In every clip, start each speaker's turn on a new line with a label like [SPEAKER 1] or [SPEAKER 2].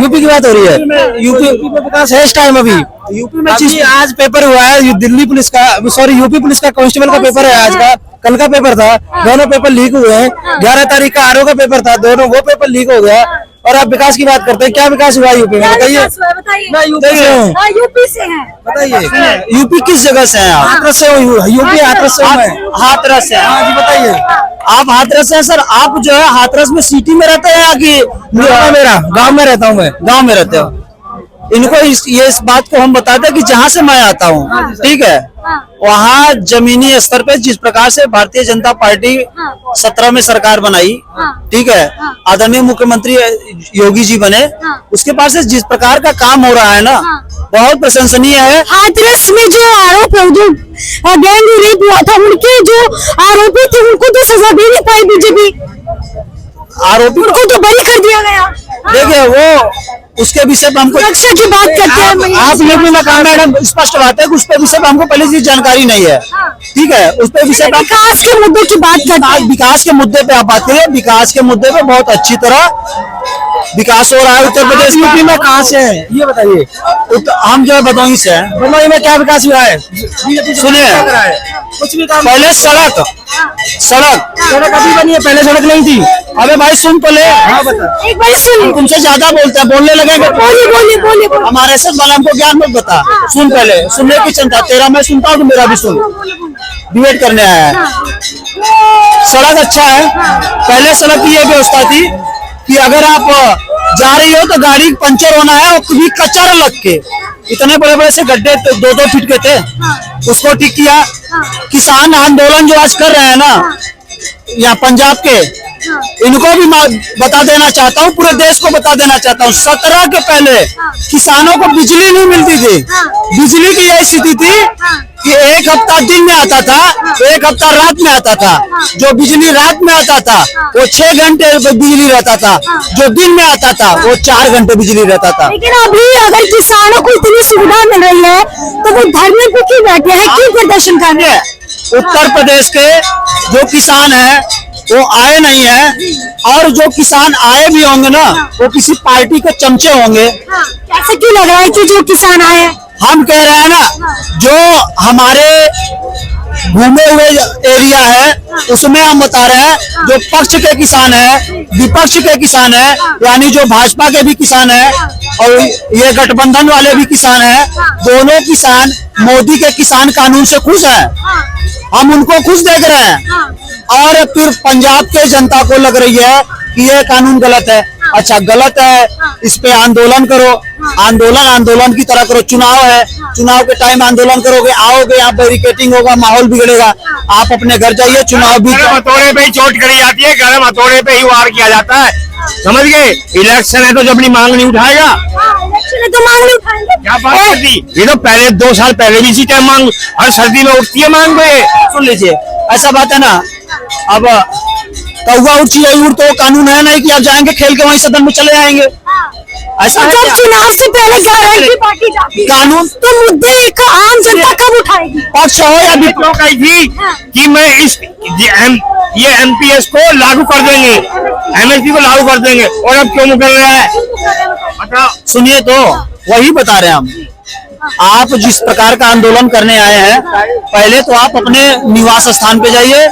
[SPEAKER 1] UP की बात हो रही है। यूपी में विकास है इस टाइम अभी यूपी में। आज पेपर हुआ है दिल्ली पुलिस का, सॉरी यूपी पुलिस का कांस्टेबल का पेपर है आज का, कल का पेपर था, दोनों पेपर लीक हुए हैं। 11 तारीख का आरओ का पेपर था, दोनों वो पेपर लीक हो गया। और आप विकास की बात करते हैं, क्या विकास हुआ यूपी में बताइए।
[SPEAKER 2] यूपी से हैं,
[SPEAKER 1] बताइए यूपी किस जगह से हैं आप? हाथरस से यूपी हाथरस से हाथरस से। हाँ जी बताइए, आप हाथरस से सर। आप जो है हाथरस में सिटी में रहते हैं या कि मेरा गांव में रहता हूँ? मैं गांव में रहते हो। इनको इस बात को हम बताते हैं कि जहाँ से मैं आता हूँ, ठीक है, वहाँ जमीनी स्तर पे जिस प्रकार से भारतीय जनता पार्टी 17 में सरकार बनाई, ठीक है, आदरणीय मुख्यमंत्री योगी जी बने, उसके बाद से जिस प्रकार का काम हो रहा है ना, बहुत प्रशंसनीय है।
[SPEAKER 2] हाथरस में जो आरोप है, जो गैंग रेप हुआ था, उनके जो आरोपी थे उनको तो सजा दे नहीं पाई बीजेपी।
[SPEAKER 1] आरोपी
[SPEAKER 2] उनको तो बरी कर दिया गया।
[SPEAKER 1] देखिए वो उसके विषय पर हमको
[SPEAKER 2] सुरक्षा की बात करते हैं
[SPEAKER 1] आप यूपी में कहा मैडम, स्पष्ट बात है कि उस पर विषय पर हमको पहले से जानकारी नहीं है, ठीक है। उस पर विषय पर
[SPEAKER 2] विकास के मुद्दे की बात करते हैं।
[SPEAKER 1] विकास के मुद्दे पे आप बात करिए। विकास के मुद्दे पे बहुत अच्छी तरह विकास हो रहा है उत्तर प्रदेश। यूपी में कहाँ से है ये बताइए। हम जो है भदोही से हैं। भदोही में क्या विकास हुआ है सुनिए। कुछ भी काम, पहले सड़क अभी बनी है, पहले सड़क नहीं थी। अबे भाई सुन तो ले।
[SPEAKER 2] एक बार सुन,
[SPEAKER 1] तुमसे ज्यादा बोलते हैं, बोलने लगेंगे।
[SPEAKER 2] बोलिए।
[SPEAKER 1] हमारे से वाला हमको ज्ञान मत बता। सुन पहले, सुनने की क्षमता तेरा मैं सुनता हूँ, मेरा भी सुन। डिबेट करने आया है। सड़क अच्छा है। पहले सड़क की ये व्यवस्था थी कि अगर आप जा रही हो तो गाड़ी पंचर होना है, और कभी कचरा लग के इतने बड़े बड़े से गड्ढे 2-2 फीट के थे, उसको ठीक किया। किसान आंदोलन जो आज कर रहे हैं ना यहाँ पंजाब के, इनको भी बता देना चाहता हूँ, पूरे देश को बता देना चाहता हूँ। 17 के पहले किसानों को बिजली नहीं मिलती थी। बिजली की यही स्थिति थी कि एक हफ्ता दिन में आता था, एक हफ्ता रात में आता था। जो बिजली रात में आता था वो 6 घंटे बिजली रहता था, जो दिन में आता था वो 4 घंटे बिजली रहता था।
[SPEAKER 2] लेकिन अभी अगर किसानों को इतनी सुविधा मिल रही है तो वो धरने पे क्यों बैठे हैं, क्यों प्रदर्शन कर रहे हैं?
[SPEAKER 1] उत्तर प्रदेश के जो किसान हैं वो आए नहीं है, और जो किसान आए भी होंगे ना वो किसी पार्टी के चमचे होंगे।
[SPEAKER 2] ऐसा क्यों लग रहा है कि जो किसान आए हैं?
[SPEAKER 1] हम कह रहे हैं ना, जो हमारे घूमे हुए एरिया है उसमें हम बता रहे हैं, जो पक्ष के किसान है, विपक्ष के किसान है, यानी जो भाजपा के भी किसान है और ये गठबंधन वाले भी किसान है, दोनों किसान मोदी के किसान कानून से खुश है। हम उनको खुश देख रहे हैं। और फिर पंजाब के जनता को लग रही है कि ये कानून गलत है। अच्छा गलत है, इस पे आंदोलन करो, आंदोलन की तरह करो। चुनाव है, चुनाव के टाइम आंदोलन करोगे, आओगे यहाँ बैरिकेटिंग होगा, माहौल बिगड़ेगा। आप अपने घर जाइए। चुनाव भी
[SPEAKER 3] हथौड़े पे ही चोट करी जाती है, गरम हथौड़े पे ही वार किया जाता है, समझ गए। इलेक्शन है तो जब अपनी मांग नहीं उठाएगा,
[SPEAKER 2] इलेक्शन है तो मांग नहीं उठाएंगे।
[SPEAKER 3] क्या बात करती। ये तो पहले 2 साल पहले भी इसी टाइम मांग, हर सर्दी में उठती है मांग पे।
[SPEAKER 1] सुन लीजिए, ऐसा बात है ना, अब कौवा उठ चिड़ै उड़ तो कानून है नहीं कि आप जाएंगे खेल के वहीं सदन में चले आएंगे। ऐसा है
[SPEAKER 2] जब चुनाव से पहले गारंटी पार्टी जाती है
[SPEAKER 1] कानून,
[SPEAKER 2] तो मुद्दे का आम जनता कब उठाएगी?
[SPEAKER 1] पक्ष हो या
[SPEAKER 3] विपक्ष कही थी कि मैं ये एमपीएस को लागू कर देंगे, एमएसपी को लागू कर देंगे, और अब क्यों मुकर रहा है बताओ।
[SPEAKER 1] सुनिए तो वही बता रहे हैं हम। आप जिस प्रकार का आंदोलन करने आए हैं, पहले तो आप अपने निवास स्थान पे जाइए।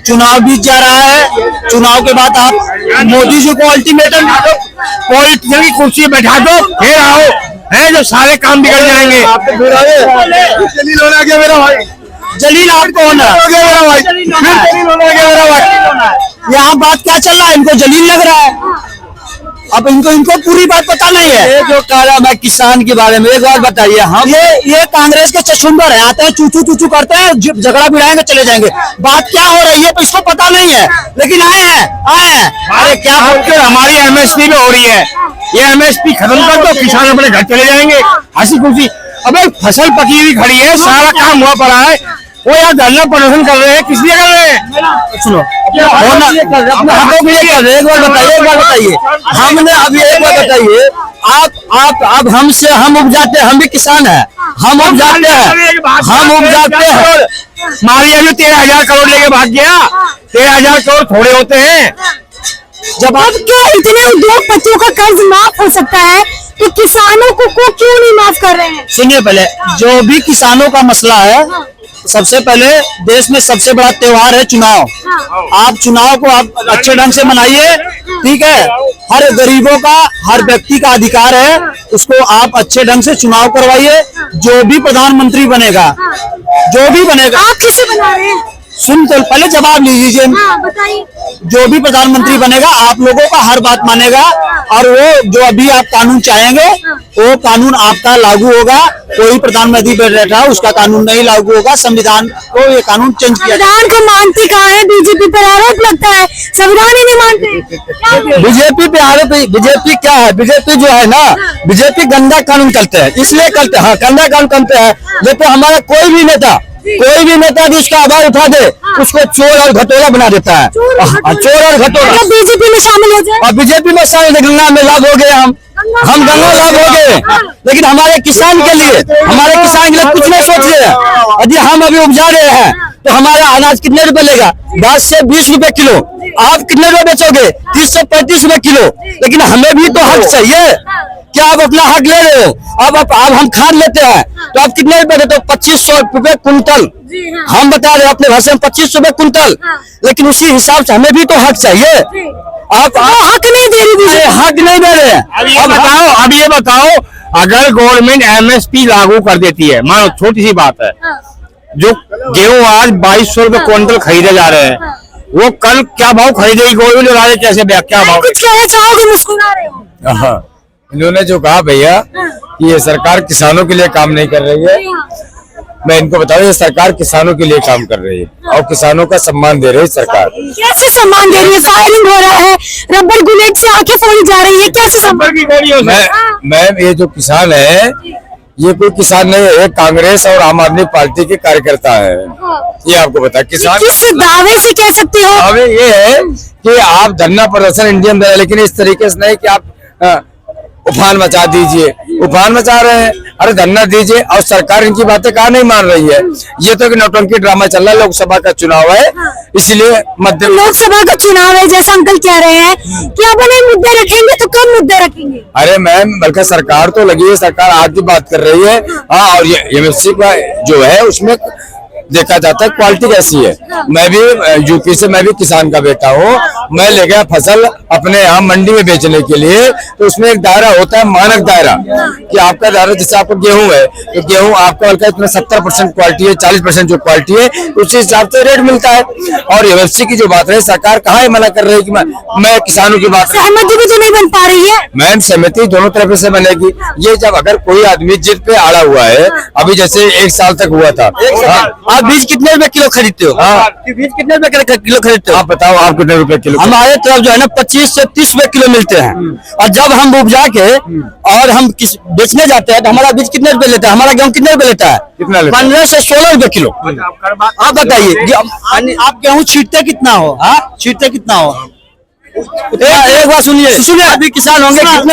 [SPEAKER 1] चुनाव बीत जा रहा है, चुनाव के बाद आप मोदी जी को अल्टीमेटम दो,
[SPEAKER 3] पॉलिटिशियन की कुर्सी बैठा दो, फिर आओ, है जो सारे काम बिगड़ जाएंगे।
[SPEAKER 1] जलील होना क्या मेरा भाई? जलील आपको होना मेरा भाई। यहाँ बात क्या चल रहा है? इनको जलील लग रहा है। अब इनको पूरी बात पता नहीं है। ये जो कह रहा मैं किसान के बारे में, एक बार बताइए। हम ये कांग्रेस के चछुंदर है, आते हैं चूचू करते हैं, झगड़ा भिड़ाएंगे चले जाएंगे। बात क्या हो रही है तो इसको पता नहीं है, लेकिन आए हैं।
[SPEAKER 3] अरे क्या बोलते, हमारी एमएसपी में हो रही है, ये एमएसपी खत्म कर दो, किसान अपने घर चले जाएंगे हंसी खुशी। अबे फसल पकी हुई खड़ी है, सारा काम हुआ पड़ा है, वो यार धरना प्रदर्शन कर रहे हैं, किस लिए कर रहे हैं?
[SPEAKER 1] सुनो, एक बार बताइए, हमने अभी एक बार बताइए, आप अब हम उपजाते हैं, हम भी किसान हैं, हम उपजाते हैं।
[SPEAKER 3] मारिया जो 13,000 करोड़ लेके भाग गया, 13,000 करोड़ थोड़े होते हैं।
[SPEAKER 1] जब आप
[SPEAKER 2] अब क्या इतने उद्योगपतियों का कर्ज माफ हो सकता है तो किसानों को क्यों नहीं माफ कर रहे हैं?
[SPEAKER 1] सुनिए, पहले जो भी किसानों का मसला है, सबसे पहले देश में सबसे बड़ा त्योहार है चुनाव। आप चुनाव को आप अच्छे ढंग से मनाइए, ठीक है। हर गरीबों का, हर व्यक्ति का अधिकार है, उसको आप अच्छे ढंग से चुनाव करवाइए। जो भी प्रधानमंत्री बनेगा, जो भी बनेगा,
[SPEAKER 2] आप किसे बना रहे हैं?
[SPEAKER 1] सुन तो पहले जवाब लीजिए।
[SPEAKER 2] बताइए।
[SPEAKER 1] जो भी प्रधानमंत्री बनेगा आप लोगों का हर बात मानेगा, और वो जो अभी आप कानून चाहेंगे वो कानून आपका लागू होगा। कोई प्रधानमंत्री बैठा उसका कानून नहीं लागू होगा। संविधान को ये कानून चेंज किया।
[SPEAKER 2] संविधान को मानती कहाँ है? बीजेपी पर आरोप लगता है संविधान ही नहीं मानते।
[SPEAKER 3] बीजेपी पे आरोप, बीजेपी क्या है? बीजेपी जो है ना, बीजेपी गंदा कानून करते हैं, इसलिए करते हैं। हाँ, गंदा कानून करते हैं। जैसे हमारा कोई भी नेता भी उसका आवाज उठा दे, उसको चोर और घटोला बना देता है। चोर और घटोला।
[SPEAKER 2] बीजेपी में शामिल हो जाए।
[SPEAKER 3] और बीजेपी में शामिल, गंगा में लाभ हो गए, हम गंगा लाभ हो गए। लेकिन हमारे किसान के लिए कुछ नहीं सोच रहे हैं। यदि हम अभी उपजा रहे हैं तो हमारा अनाज कितने रुपए लेगा? 10 से 20 रुपए किलो। आप कितने रुपए बेचोगे? 30 से 35 रुपए किलो। लेकिन हमें भी तो हक चाहिए। क्या आप अपना हक ले रहे हो? अब हम खाद लेते हैं तो आप कितने रुपए देते हो? 2500 रुपए कुंटल। हम बता रहे हैं अपने भाषा में 25 रुपए कुंटल। लेकिन उसी हिसाब से हमें भी तो हक चाहिए। आप हक नहीं दे रही, हक नहीं दे रहे हैं। अब ये बताओ, अगर गवर्नमेंट MSP लागू कर देती है, मानो छोटी सी बात है, जो गेहूं आज 2200 रुपए क्विंटल खरीदे जा रहे हैं, वो कल क्या भाव खरीदेगी गवर्नमेंट? और कैसे क्या भाव?
[SPEAKER 2] कुछ कहना चाहोगे? मुस्कुरा रहे हो।
[SPEAKER 4] इन्होंने जो कहा भैया कि ये सरकार किसानों के लिए काम नहीं कर रही है, मैं इनको बताऊं, ये सरकार किसानों के लिए काम कर रही है और किसानों का सम्मान दे रही है सरकार।
[SPEAKER 2] कैसे सम्मान दे रही है? फायरिंग हो रहा है, रबर बुलेट से आंखें फोड़ी जा रही है, कैसे सम्मान?
[SPEAKER 4] मैम, ये जो किसान है, ये कोई किसान नहीं है, ये कांग्रेस और आम आदमी पार्टी के कार्यकर्ता है। ये आपको बता, किसान
[SPEAKER 2] किस दावे से कह सकते हो?
[SPEAKER 4] दावे ये है कि आप धरना प्रदर्शन इंडियन, लेकिन इस तरीके से नहीं कि आप उफान मचा दीजिए। उफान मचा रहे हैं, अरे धरना दीजिए। और सरकार इनकी बातें कहाँ नहीं मान रही है। ये तो कि नौटंकी ड्रामा चल रहा है। लोकसभा का चुनाव है, इसलिए मध्य
[SPEAKER 2] लोकसभा का चुनाव है, जैसा अंकल कह रहे हैं कि आप अपने मुद्दे रखेंगे तो कम मुद्दे रखेंगे।
[SPEAKER 4] अरे मैम, बल्कि सरकार तो लगी है, सरकार आज भी बात कर रही है। हाँ, और ये MSP का जो है उसमें देखा जाता है क्वालिटी कैसी है। मैं भी यूपी से, मैं भी किसान का बेटा हूँ। मैं ले गया फसल अपने यहाँ मंडी में बेचने के लिए, तो उसमें एक दायरा होता है, मानक दायरा, कि आपका दायरा, जैसे आपका गेहूं है तो गेहूं आपका बल्कि इसमें 70% क्वालिटी है, 40% जो क्वालिटी है, उसी हिसाब से रेट मिलता है। और MSP की जो बात है, सरकार कहाँ ही मना कर रही है कि मैं किसानों की बात।
[SPEAKER 2] सहमति भी तो नहीं बन पा रही है।
[SPEAKER 4] मैम, सहमति दोनों तरफ से बनेगी। ये जब अगर कोई आदमी जिद पे आड़ा हुआ है, अभी जैसे 1 साल तक हुआ था।
[SPEAKER 3] आप बीज कितने रुपए किलो खरीदते हो? बीज कितने रुपए किलो खरीदते हो?
[SPEAKER 4] आप बताओ, आप कितने रुपए किलो?
[SPEAKER 3] हमारे तरफ जो है ना 25 से 30 रुपए किलो मिलते हैं। और जब हम उपजा के और हम बेचने जाते हैं तो हमारा बीज कितने रुपए लेता है? हमारा गेहूं कितने रुपए लेता है?
[SPEAKER 4] कितना लेता है?
[SPEAKER 3] 15 से 16 रुपए किलो। आप बताइए,
[SPEAKER 1] आप गेहूं छींटते कितना हो? छींटते कितना हो?
[SPEAKER 3] एक बात सुनिए, अभी किसान होंगे कितने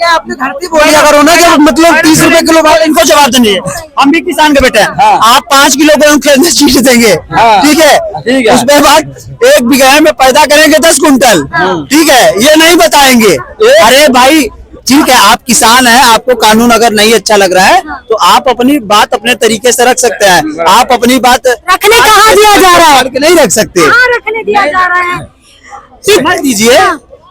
[SPEAKER 1] आपने धरती बोली अगर होना कि मतलब 30 रुपए किलो, इनको जवाब देंगे। हम भी किसान के बेटे हैं। आप 5 किलो गेहूं खरीदने छींट देंगे, ठीक है। उसके बाद 1 बीघा में पैदा करेंगे 10 कुंटल, ठीक है। ये नहीं बताएंगे। अरे भाई, ठीक है, आप किसान हैं, आपको कानून अगर नहीं अच्छा लग रहा है तो आप अपनी बात अपने तरीके से रख सकते हैं। आप अपनी बात
[SPEAKER 2] रखने कहाँ दिया जा रहा है?
[SPEAKER 1] नहीं रख सकते।
[SPEAKER 2] रखने दिया जा रहा है।
[SPEAKER 1] समय दीजिए,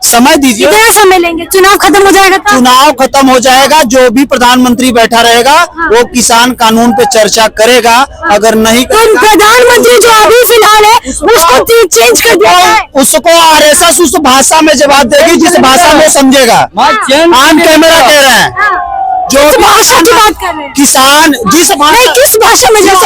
[SPEAKER 1] समय दीजिए।
[SPEAKER 2] कितना समय लेंगे? चुनाव खत्म हो जाएगा तो?
[SPEAKER 1] चुनाव खत्म हो जाएगा, जो भी प्रधानमंत्री बैठा रहेगा वो किसान कानून पे चर्चा करेगा। अगर नहीं
[SPEAKER 2] तो प्रधानमंत्री जो अभी फिलहाल है उसको चेंज कर दिया है।
[SPEAKER 1] उसको RSS उस भाषा में जवाब देगी जिस भाषा में समझेगा। ऑन कैमरा कह रहे हैं, जो
[SPEAKER 2] भाषा की बात कर रहे हैं।
[SPEAKER 1] किसान जिस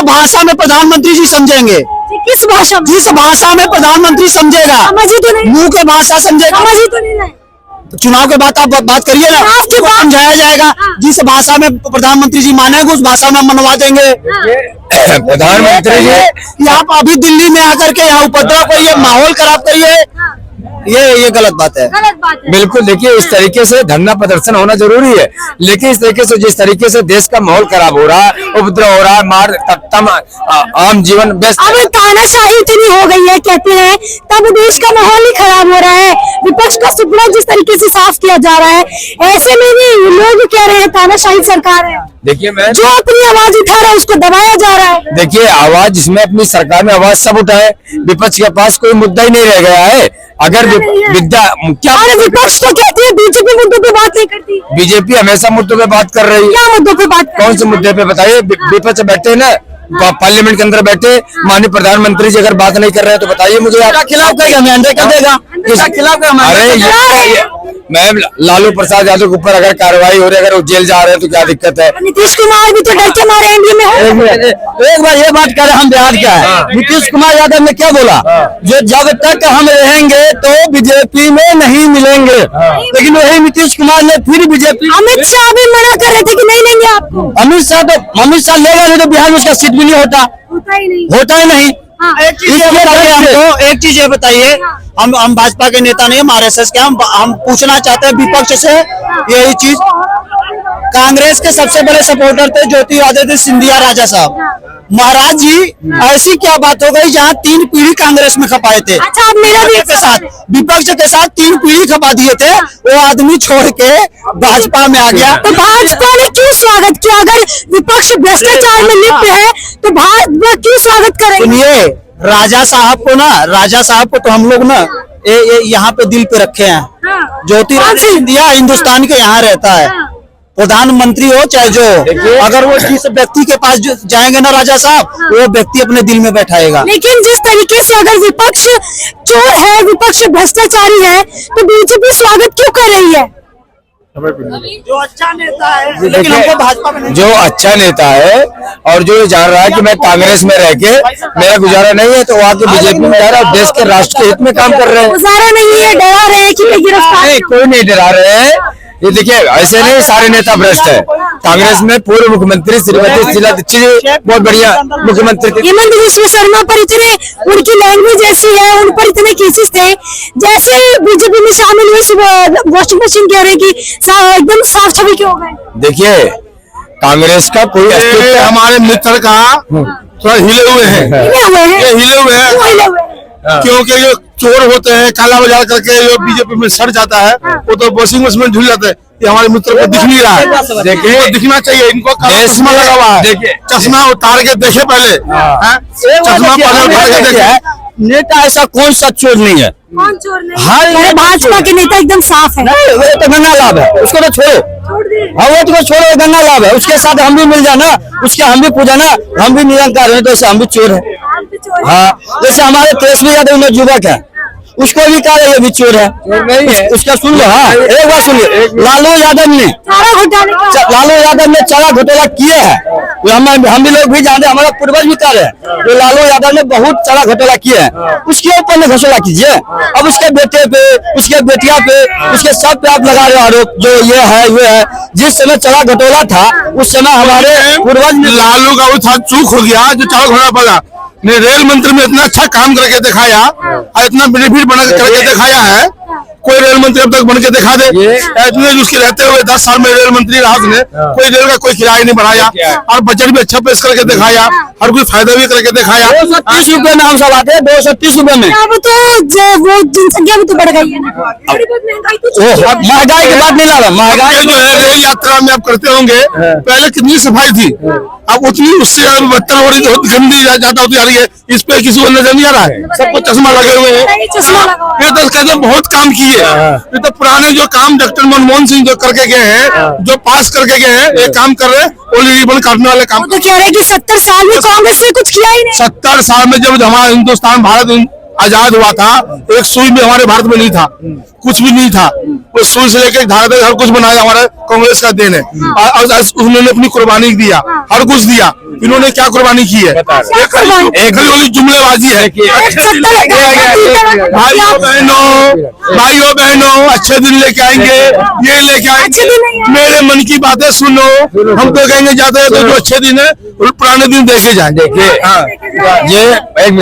[SPEAKER 1] भाषा में प्रधानमंत्री जी समझेंगे,
[SPEAKER 2] किस भाषा में?
[SPEAKER 1] जिस भाषा में प्रधानमंत्री समझेगा,
[SPEAKER 2] समझी तो नहीं,
[SPEAKER 1] मुंह के भाषा समझेगा।
[SPEAKER 2] समझी तो नहीं रहे।
[SPEAKER 1] चुनाव के बाद आप बात करिए ना, आपको समझाया जाएगा। जिस भाषा में प्रधानमंत्री जी मानेंगे उस भाषा में मनवा देंगे।
[SPEAKER 4] प्रधानमंत्री जी,
[SPEAKER 1] कि आप अभी दिल्ली में आकर के यहाँ उपद्रव करिए, माहौल खराब करिए, ये गलत बात है।
[SPEAKER 2] गलत बात है।
[SPEAKER 4] बिल्कुल, देखिए इस तरीके से धरना प्रदर्शन होना जरूरी है, लेकिन इस तरीके से जिस तरीके से देश का माहौल खराब हो रहा है, उपद्रव हो रहा है, मार तम आम जीवन व्यस्त।
[SPEAKER 2] अब तानाशाही इतनी हो गई है कहते हैं, तब देश का माहौल ही खराब हो रहा है। विपक्ष का सुपना जिस तरीके से साफ किया जा रहा है, ऐसे में भी लोग कह रहे हैं तानाशाही सरकार है।
[SPEAKER 4] देखिए मैं
[SPEAKER 2] जो अपनी आवाज उठा रहा है उसको दबाया जा रहा है।
[SPEAKER 4] देखिए आवाज जिसमें अपनी सरकार में आवाज सब उठाए, विपक्ष के पास कोई मुद्दा ही नहीं रह गया है। अगर क्या
[SPEAKER 2] और विपक्ष तो कहती है बीजेपी मुद्दों पे बात नहीं करती।
[SPEAKER 4] बीजेपी हमेशा मुद्दों पे बात कर रही है।
[SPEAKER 2] क्या मुद्दों पे बात
[SPEAKER 4] कौन से मुद्दे पे बताइए? विपक्ष बैठे ना पार्लियामेंट के अंदर बैठे, माननीय प्रधानमंत्री जी अगर बात नहीं कर रहे हैं तो बताइए मुझे। आप
[SPEAKER 1] खिलाफ करेगा, मैं अंडे कर देगा, इसके खिलाफ
[SPEAKER 4] अरे मैम लालू प्रसाद यादव के ऊपर अगर कार्रवाई हो रही है, अगर वो जेल जा रहे हैं तो क्या दिक्कत है?
[SPEAKER 2] नीतीश कुमार भी तो डर के मारे एनडीए में हो।
[SPEAKER 1] एक बार ये बात करें, हम बिहार क्या है, नीतीश कुमार यादव ने क्या बोला, जो जब तक हम रहेंगे तो बीजेपी में नहीं मिलेंगे, लेकिन वही नीतीश कुमार ने फिर बीजेपी।
[SPEAKER 2] अमित शाह भी मना कर रहे थे कि नहीं लेंगे आपको।
[SPEAKER 1] अमित शाह लेगा नहीं तो बिहार में उसका सीट भी नहीं होता
[SPEAKER 2] होता ही नहीं।
[SPEAKER 1] एक चीज हमको एक चीज ये बताइए, हम भाजपा के नेता नहीं, हम आरएसएस के, हम पूछना चाहते हैं विपक्ष से यही चीज। कांग्रेस के सबसे बड़े सपोर्टर थे ज्योतिरादित्य सिंधिया राजा साहब। महाराज जी ऐसी क्या बात हो गई जहाँ 3 पीढ़ी कांग्रेस में खपाए थे।
[SPEAKER 2] अच्छा अब मेरा भी
[SPEAKER 1] के साथ विपक्ष के साथ 3 पीढ़ी खपा दिए थे, वो आदमी छोड़ के भाजपा में आ गया।
[SPEAKER 2] तो भाजपा ने क्यों स्वागत किया? अगर विपक्ष भ्रष्टाचार में लिप्त है तो भाजपा क्यों स्वागत करेगी?
[SPEAKER 1] सुनिए, राजा साहब को तो हम लोग ना यहाँ पे दिल पे रखे हैं। ज्योतिरादित्य सिंधिया हिंदुस्तान के यहाँ रहता है, प्रधानमंत्री हो चाहे जो, अगर वो जिस व्यक्ति के पास जाएंगे ना राजा साहब, वो व्यक्ति अपने दिल में बैठाएगा।
[SPEAKER 2] लेकिन जिस तरीके से अगर विपक्ष चोर है, विपक्ष भ्रष्टाचारी है, तो बीजेपी स्वागत क्यों कर रही है?
[SPEAKER 1] जो अच्छा नेता है, लेकिन हमको भाजपा में
[SPEAKER 4] जो अच्छा नेता है और जो जान रहा है कि मैं कांग्रेस में रह के मेरा गुजारा नहीं है, तो वो आके बीजेपी में जा रहा है, देश के राष्ट्र के हित में काम कर रहे हैं।
[SPEAKER 2] गुजारा नहीं है, डरा रहे हैं कि मैं गिरफ्तार
[SPEAKER 4] नहीं, कोई नहीं डरा रहे हैं। ये देखिए ऐसे नहीं सारे नेता भ्रष्ट है। कांग्रेस में पूर्व मुख्यमंत्री श्रीमती शीला दीक्षित बहुत बढ़िया मुख्यमंत्री थी।
[SPEAKER 2] हेमंत विश्व शर्मा पर इतने, उनकी लैंग्वेज ऐसी है, उन पर इतने केसेस थे, जैसे ही बीजेपी में शामिल हुए वॉशिंग मशीन कह रहे कि एकदम साफ छवि क्यों हो गए।
[SPEAKER 4] देखिए कांग्रेस का कोई अस्तित्व,
[SPEAKER 3] हमारे मित्र का थोड़ा हिले हुए हैं, हिले हुए हैं क्योंकि जो चोर होते हैं काला बाजार करके जो बीजेपी में सड़ जाता है, वो तो वॉशिंग मशीन में झुल जाते हैं। ये हमारे मित्र को दिख नहीं रहा है, देखिए दिखना चाहिए इनको। चश्मा लगा हुआ है, चश्मा उतार के देखे पहले, चश्मा पहले उतार के देखे।
[SPEAKER 1] नेता ऐसा कौन सा चोर नहीं है,
[SPEAKER 2] कौन चोर नहीं? हर भाजपा के नेता एकदम साफ है।
[SPEAKER 1] वो तो गंगा लाभ है, उसको तो छोड़ो। हाँ वो तो छोड़ो, गंगा लाभ है, उसके साथ हम भी मिल जाना, उसके हम भी पूजा ना, हम भी निरंकार है, तो हम भी चोर है। हाँ जैसे हमारे तेजस्वी यादव में युवक है, उसको भी कहा ये भी चोर है, नहीं है उसका सुन लो। हाँ एक बार सुनिए, लालू यादव ने चारा घोटाला किए हैं, हम भी लोग भी जानते, हमारा पूर्वज भी कर रहे हैं, जो लालू यादव ने बहुत चारा घोटाला किए हैं, उसके ऊपर में घोषणा कीजिए। अब उसके बेटे पे, उसके बेटिया पे, उसके सब पे आप लगा रहे हो आरोप, जो ये है। जिस समय चारा घोटाला था उस समय हमारे पूर्वज
[SPEAKER 3] लालू का वो था, चूक हो गया जो चारा घोटाला पड़ा। ने रेल मंत्री में इतना अच्छा काम करके दिखाया और इतना बेनिफिट बना करके दिखाया है, कोई रेल मंत्री अब तक बन के दिखा दे। इतने उसके रहते हुए 10 साल में रेल मंत्री रहा उसने, कोई रेल का कोई किराया नहीं बढ़ाया और बजट भी अच्छा पेश करके दिखाया, हर कोई फायदा भी करके दिखाया।
[SPEAKER 1] 230 रुपए में हम सब आते हैं, 230 रुपए में।
[SPEAKER 2] अब तो वो जनसंख्या भी तो बढ़ गई है ना,
[SPEAKER 1] महंगाई की बात नहीं ला रहा, महंगाई
[SPEAKER 3] जो है रेल यात्रा में आप करते होंगे, पहले कितनी सफाई थी, अब उतनी उससे बदतर हो रही, बहुत गंदी ज्यादा होती जा रही है। इस पे किसी को नजर नहीं आ रहा है, सबको चश्मा लगे हुए हैं। ये तो कहते बहुत काम किए, ये तो पुराने जो काम डॉक्टर मनमोहन सिंह जो करके गए हैं, जो पास करके गए हैं, एक काम कर रहे हैं, ओली रिबन काटने वाले काम।
[SPEAKER 2] तो कह रहे हैं कि 70 साल में कांग्रेस ने कुछ किया ही नहीं।
[SPEAKER 3] 70 साल में जब हमारा हिंदुस्तान भारत आजाद हुआ था, एक सुई में हमारे भारत में नहीं था, कुछ भी नहीं था। उस सुई से लेकर धागा तक हर कुछ बनाया हमारा कांग्रेस का देन है। और उन्होंने अपनी कुर्बानी दिया, हर कुछ दिया। इन्होंने क्या कुर्बानी की है? एक जुमलेबाजी है। भाइयों बहनों अच्छे दिन लेके आएंगे, ये लेके आएंगे, मेरे मन की बातें सुनो। हम तो कहेंगे जाते हैं तो जो अच्छे दिन है पुराने दिन देखे जाए।
[SPEAKER 4] देखिए ये